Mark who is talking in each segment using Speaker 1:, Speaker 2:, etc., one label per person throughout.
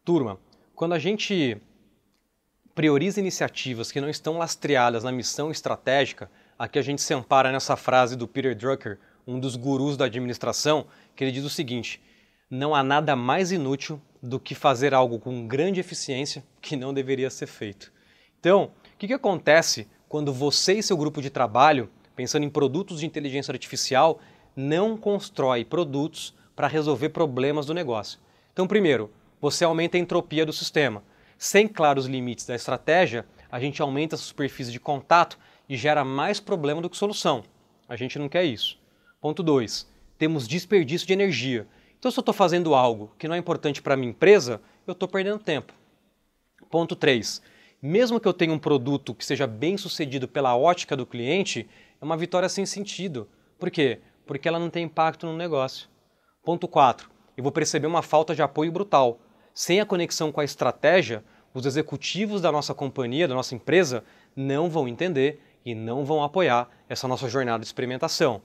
Speaker 1: Turma, quando a gente prioriza iniciativas que não estão lastreadas na missão estratégica, aqui a gente se ampara nessa frase do Peter Drucker, um dos gurus da administração, que ele diz o seguinte: não há nada mais inútil do que fazer algo com grande eficiência que não deveria ser feito. Então, o que acontece quando você e seu grupo de trabalho, pensando em produtos de inteligência artificial, não constrói produtos para resolver problemas do negócio? Então, primeiro, você aumenta a entropia do sistema. Sem claros limites da estratégia, a gente aumenta a superfície de contato e gera mais problema do que solução. A gente não quer isso. Ponto 2. Temos desperdício de energia. Então, se eu estou fazendo algo que não é importante para a minha empresa, eu estou perdendo tempo. Ponto 3. Mesmo que eu tenha um produto que seja bem sucedido pela ótica do cliente, é uma vitória sem sentido. Por quê? Porque ela não tem impacto no negócio. Ponto 4. Eu vou perceber uma falta de apoio brutal. Sem a conexão com a estratégia, os executivos da nossa companhia, da nossa empresa, não vão entender e não vão apoiar essa nossa jornada de experimentação.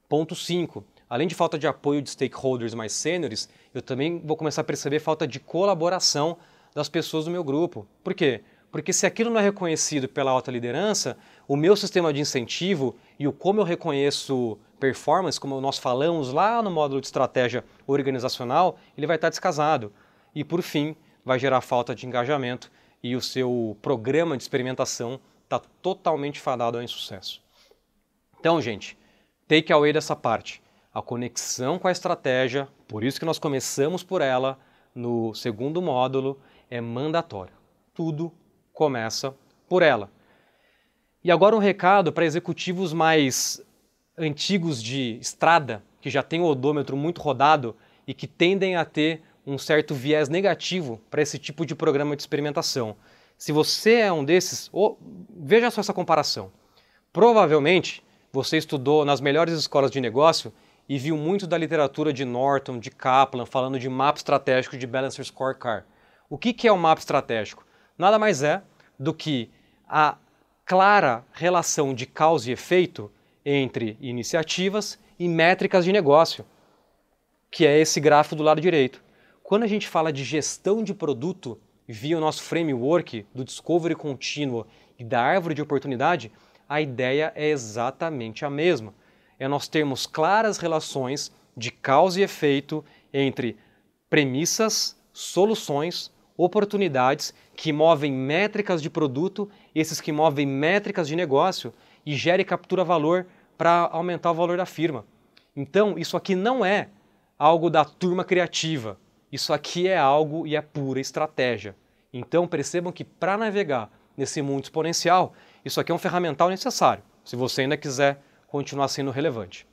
Speaker 1: Ponto 5. Além de falta de apoio de stakeholders mais sêniores, eu também vou começar a perceber falta de colaboração das pessoas do meu grupo. Por quê? Porque se aquilo não é reconhecido pela alta liderança, o meu sistema de incentivo e o como eu reconheço performance, como nós falamos lá no módulo de estratégia organizacional, ele vai estar descasado. E por fim, vai gerar falta de engajamento e o seu programa de experimentação está totalmente fadado ao insucesso. Então, gente, take away dessa parte. A conexão com a estratégia, por isso que nós começamos por ela, no segundo módulo, é mandatória. Tudo começa por ela. E agora um recado para executivos mais antigos de estrada, que já têm o odômetro muito rodado e que tendem a ter um certo viés negativo para esse tipo de programa de experimentação. Se você é um desses, veja só essa comparação. Provavelmente você estudou nas melhores escolas de negócio e viu muito da literatura de Norton, de Kaplan, falando de mapa estratégico de Balanced Scorecard. O que é o mapa estratégico? Nada mais é do que a clara relação de causa e efeito entre iniciativas e métricas de negócio, que é esse gráfico do lado direito. Quando a gente fala de gestão de produto via o nosso framework do Discovery contínuo e da árvore de oportunidade, a ideia é exatamente a mesma. É nós termos claras relações de causa e efeito entre premissas, soluções, oportunidades que movem métricas de produto, esses que movem métricas de negócio e gere e captura valor para aumentar o valor da firma. Então, isso aqui não é algo da turma criativa. Isso aqui é algo e é pura estratégia. Então percebam que para navegar nesse mundo exponencial, isso aqui é um ferramental necessário, se você ainda quiser continuar sendo relevante.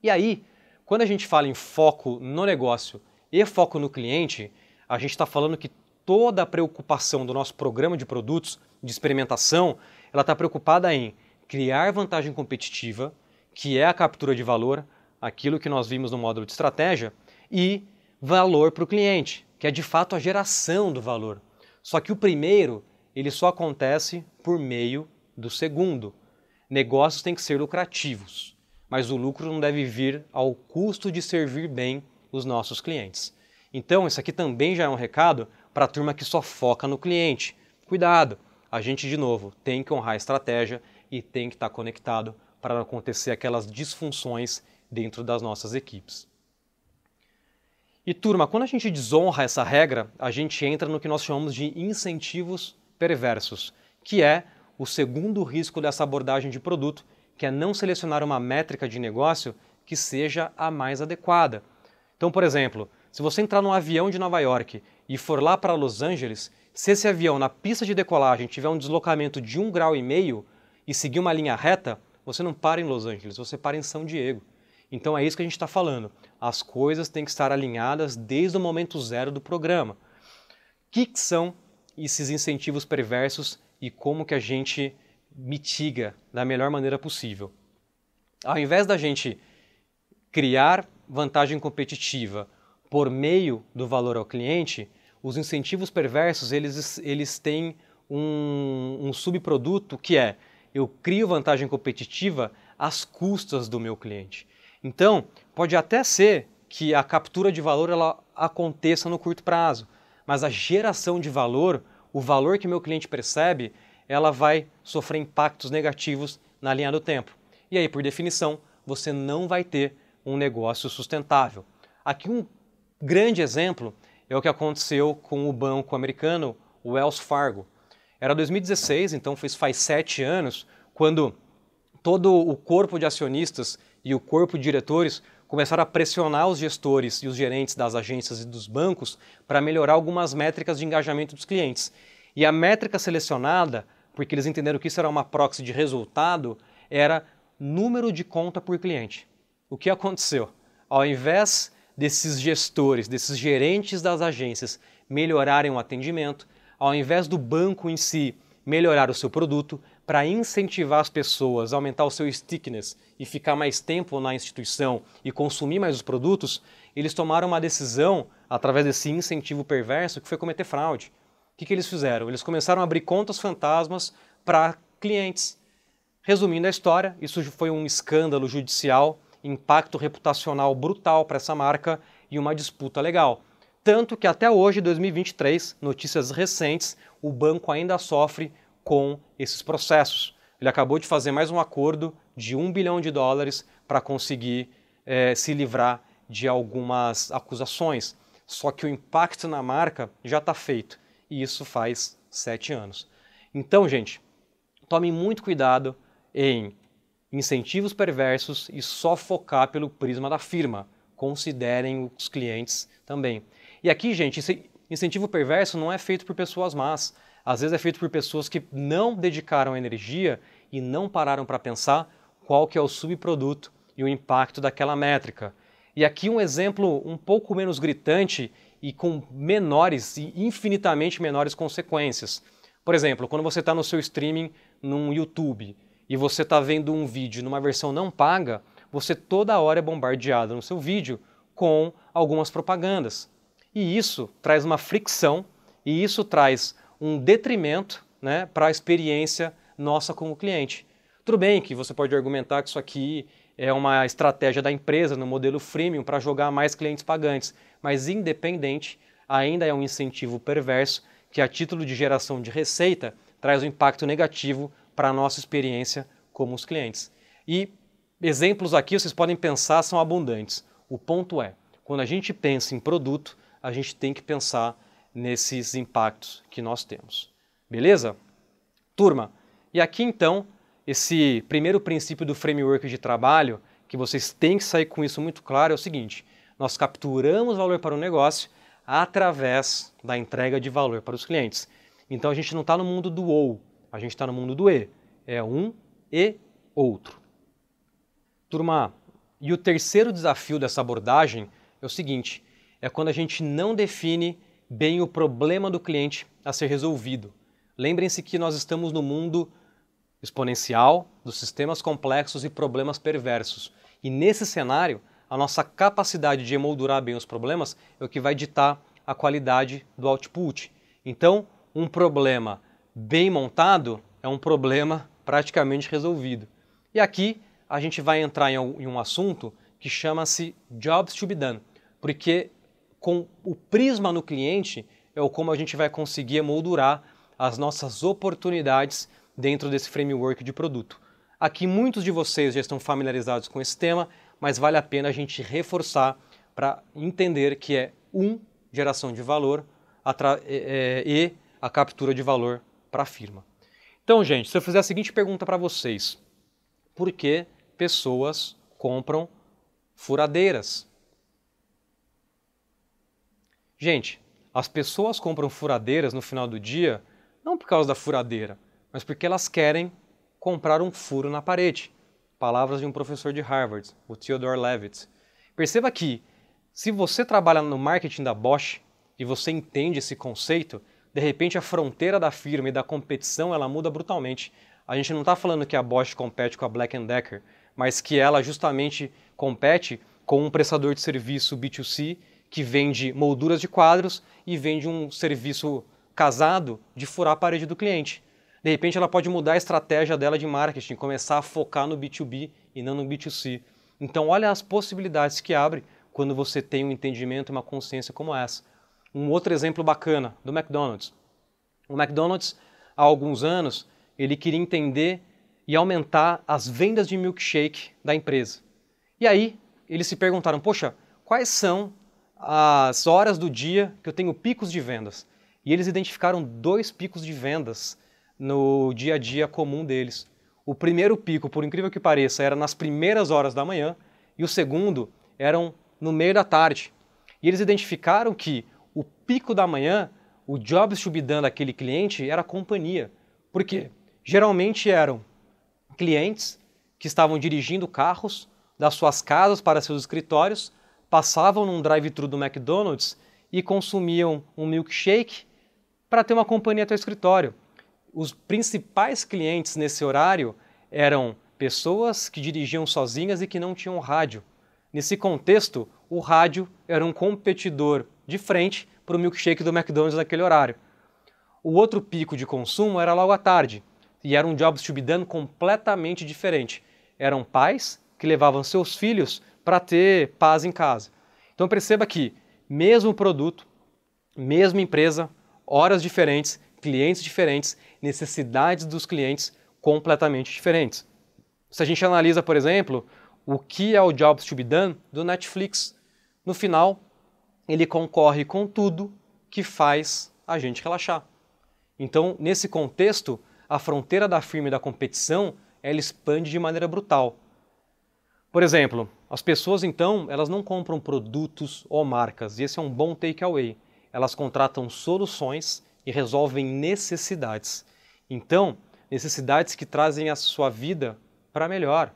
Speaker 1: E aí, quando a gente fala em foco no negócio e foco no cliente, a gente está falando que toda a preocupação do nosso programa de produtos, de experimentação, ela está preocupada em criar vantagem competitiva, que é a captura de valor, aquilo que nós vimos no módulo de estratégia, e valor para o cliente, que é de fato a geração do valor. Só que o primeiro, ele só acontece por meio do segundo. Negócios têm que ser lucrativos, mas o lucro não deve vir ao custo de servir bem os nossos clientes. Então, isso aqui também já é um recado para a turma que só foca no cliente. Cuidado, a gente, de novo, tem que honrar a estratégia e tem que estar conectado para não acontecer aquelas disfunções dentro das nossas equipes. E turma, quando a gente desonra essa regra, a gente entra no que nós chamamos de incentivos perversos, que é o segundo risco dessa abordagem de produto, que é não selecionar uma métrica de negócio que seja a mais adequada. Então, por exemplo, se você entrar num avião de Nova York e for lá para Los Angeles, se esse avião na pista de decolagem tiver um deslocamento de 1,5 graus e seguir uma linha reta, você não para em Los Angeles, você para em São Diego. Então é isso que a gente está falando. As coisas têm que estar alinhadas desde o momento zero do programa. O que são esses incentivos perversos e como que a gente mitiga da melhor maneira possível? Ao invés da gente criar vantagem competitiva por meio do valor ao cliente, os incentivos perversos eles têm um subproduto que é: eu crio vantagem competitiva às custas do meu cliente. Então, pode até ser que a captura de valor ela aconteça no curto prazo, mas a geração de valor, o valor que meu cliente percebe, ela vai sofrer impactos negativos na linha do tempo. E aí, por definição, você não vai ter um negócio sustentável. Aqui um grande exemplo é o que aconteceu com o banco americano, o Wells Fargo. Era 2016, então faz 7 anos, quando todo o corpo de acionistas e o corpo de diretores começaram a pressionar os gestores e os gerentes das agências e dos bancos para melhorar algumas métricas de engajamento dos clientes. E a métrica selecionada, porque eles entenderam que isso era uma proxy de resultado, era número de conta por cliente. O que aconteceu? Ao invés desses gestores, desses gerentes das agências melhorarem o atendimento, ao invés do banco em si melhorar o seu produto, para incentivar as pessoas a aumentar o seu stickiness e ficar mais tempo na instituição e consumir mais os produtos, eles tomaram uma decisão, através desse incentivo perverso, que foi cometer fraude. O que eles fizeram? Eles começaram a abrir contas fantasmas para clientes. Resumindo a história, isso foi um escândalo judicial, impacto reputacional brutal para essa marca e uma disputa legal. Tanto que até hoje, 2023, notícias recentes, o banco ainda sofre com esses processos. Ele acabou de fazer mais um acordo de $1 bilhão para conseguir se livrar de algumas acusações. Só que o impacto na marca já está feito. E isso faz 7 anos. Então, gente, tome muito cuidado em incentivos perversos e só focar pelo prisma da firma. Considerem os clientes também. E aqui, gente, esse incentivo perverso não é feito por pessoas más. Às vezes é feito por pessoas que não dedicaram energia e não pararam para pensar qual que é o subproduto e o impacto daquela métrica. E aqui um exemplo um pouco menos gritante e com menores e infinitamente menores consequências. Por exemplo, quando você está no seu streaming no YouTube e você está vendo um vídeo numa versão não paga, você toda hora é bombardeado no seu vídeo com algumas propagandas. E isso traz uma fricção e isso traz um detrimento, né, para a experiência nossa como cliente. Tudo bem que você pode argumentar que isso aqui é uma estratégia da empresa no modelo freemium para jogar mais clientes pagantes, mas independente, ainda é um incentivo perverso que a título de geração de receita traz um impacto negativo para a nossa experiência como os clientes. E exemplos aqui vocês podem pensar são abundantes. O ponto é, quando a gente pensa em produto, a gente tem que pensar nesses impactos que nós temos. Beleza? Turma, e aqui então, esse primeiro princípio do framework de trabalho, que vocês têm que sair com isso muito claro, é o seguinte: nós capturamos valor para o negócio através da entrega de valor para os clientes. Então a gente não está no mundo do ou, a gente está no mundo do e. É um e outro. Turma, e o terceiro desafio dessa abordagem é o seguinte: é quando a gente não define bem o problema do cliente a ser resolvido. Lembrem-se que nós estamos no mundo exponencial, dos sistemas complexos e problemas perversos. E nesse cenário, a nossa capacidade de emoldurar bem os problemas é o que vai ditar a qualidade do output. Então, um problema bem montado é um problema praticamente resolvido. E aqui a gente vai entrar em um assunto que chama-se Jobs to be done, porque com o prisma no cliente é o como a gente vai conseguir emoldurar as nossas oportunidades dentro desse framework de produto. Aqui muitos de vocês já estão familiarizados com esse tema, mas vale a pena a gente reforçar para entender que é geração de valor e a captura de valor para a firma. Então, gente, se eu fizer a seguinte pergunta para vocês: por que pessoas compram furadeiras? Gente, as pessoas compram furadeiras no final do dia não por causa da furadeira, mas porque elas querem comprar um furo na parede. Palavras de um professor de Harvard, o Theodore Levitt. Perceba que, se você trabalha no marketing da Bosch e você entende esse conceito, de repente a fronteira da firma e da competição ela muda brutalmente. A gente não está falando que a Bosch compete com a Black & Decker, mas que ela justamente compete com um prestador de serviço B2C que vende molduras de quadros e vende um serviço casado de furar a parede do cliente. De repente ela pode mudar a estratégia dela de marketing, começar a focar no B2B e não no B2C. Então olha as possibilidades que abre quando você tem um entendimento e uma consciência como essa. Um outro exemplo bacana do McDonald's. O McDonald's, há alguns anos, ele queria entender e aumentar as vendas de milkshake da empresa. E aí, eles se perguntaram, poxa, quais são as horas do dia que eu tenho picos de vendas? E eles identificaram 2 picos de vendas no dia a dia comum deles. O primeiro pico, por incrível que pareça, era nas primeiras horas da manhã e o segundo eram no meio da tarde. E eles identificaram que o pico da manhã, o Jobs to be done daquele cliente era a companhia. Por quê? Geralmente eram clientes que estavam dirigindo carros das suas casas para seus escritórios, passavam num drive-thru do McDonald's e consumiam um milkshake para ter uma companhia até o escritório. Os principais clientes nesse horário eram pessoas que dirigiam sozinhas e que não tinham rádio. Nesse contexto, o rádio era um competidor de frente para o milkshake do McDonald's naquele horário. O outro pico de consumo era logo à tarde, e era um Jobs to be done completamente diferente. Eram pais que levavam seus filhos para ter paz em casa. Então perceba que, mesmo produto, mesma empresa, horas diferentes, clientes diferentes, necessidades dos clientes completamente diferentes. Se a gente analisa, por exemplo, o que é o Jobs to be done do Netflix, no final, ele concorre com tudo que faz a gente relaxar. Então, nesse contexto, a fronteira da firma e da competição, ela expande de maneira brutal. Por exemplo, as pessoas então, elas não compram produtos ou marcas, e esse é um bom takeaway. Elas contratam soluções e resolvem necessidades. Então, necessidades que trazem a sua vida para melhor.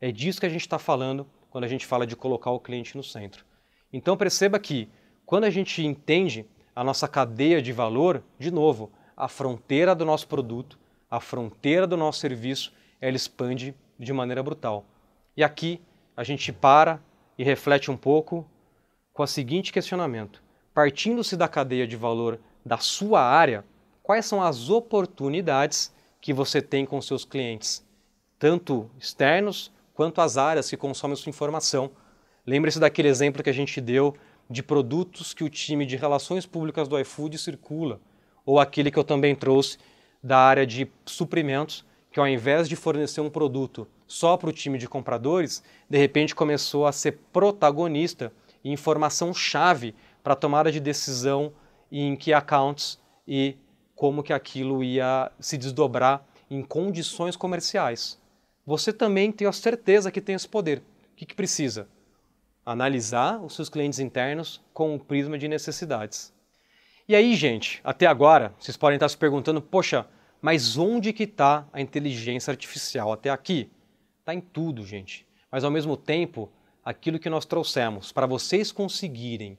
Speaker 1: É disso que a gente está falando quando a gente fala de colocar o cliente no centro. Então perceba que, quando a gente entende a nossa cadeia de valor, de novo, a fronteira do nosso produto, a fronteira do nosso serviço, ela expande de maneira brutal. E aqui a gente para e reflete um pouco com o seguinte questionamento. Partindo-se da cadeia de valor da sua área, quais são as oportunidades que você tem com seus clientes, tanto externos quanto as áreas que consomem sua informação? Lembre-se daquele exemplo que a gente deu de produtos que o time de relações públicas do iFood circula, ou aquele que eu também trouxe da área de suprimentos, que ao invés de fornecer um produto só para o time de compradores, de repente começou a ser protagonista e informação-chave para a tomada de decisão em que accounts e como que aquilo ia se desdobrar em condições comerciais. Você também tem a certeza que tem esse poder. O que precisa? Analisar os seus clientes internos com um prisma de necessidades. E aí, gente, até agora, vocês podem estar se perguntando, poxa, mas onde que está a inteligência artificial até aqui? Está em tudo, gente. Mas, ao mesmo tempo, aquilo que nós trouxemos para vocês conseguirem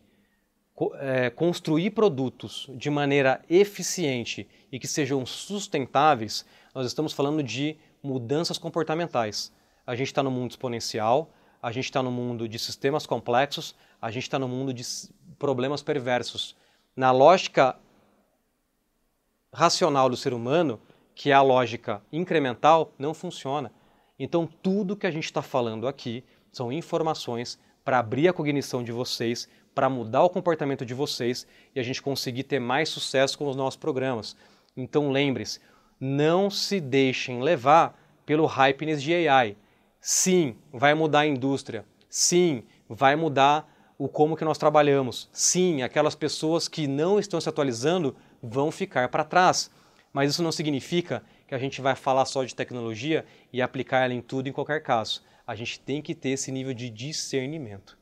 Speaker 1: construir produtos de maneira eficiente e que sejam sustentáveis, nós estamos falando de mudanças comportamentais. A gente está no mundo exponencial, a gente está no mundo de sistemas complexos, a gente está no mundo de problemas perversos. Na lógica racional do ser humano, que é a lógica incremental, não funciona. Então, tudo que a gente está falando aqui são informações para abrir a cognição de vocês, para mudar o comportamento de vocês e a gente conseguir ter mais sucesso com os nossos programas. Então, lembre-se, não se deixem levar pelo hypeness de AI. Sim, vai mudar a indústria. Sim, vai mudar o como que nós trabalhamos. Sim, aquelas pessoas que não estão se atualizando vão ficar para trás. Mas isso não significa que a gente vai falar só de tecnologia e aplicar ela em tudo em qualquer caso. A gente tem que ter esse nível de discernimento.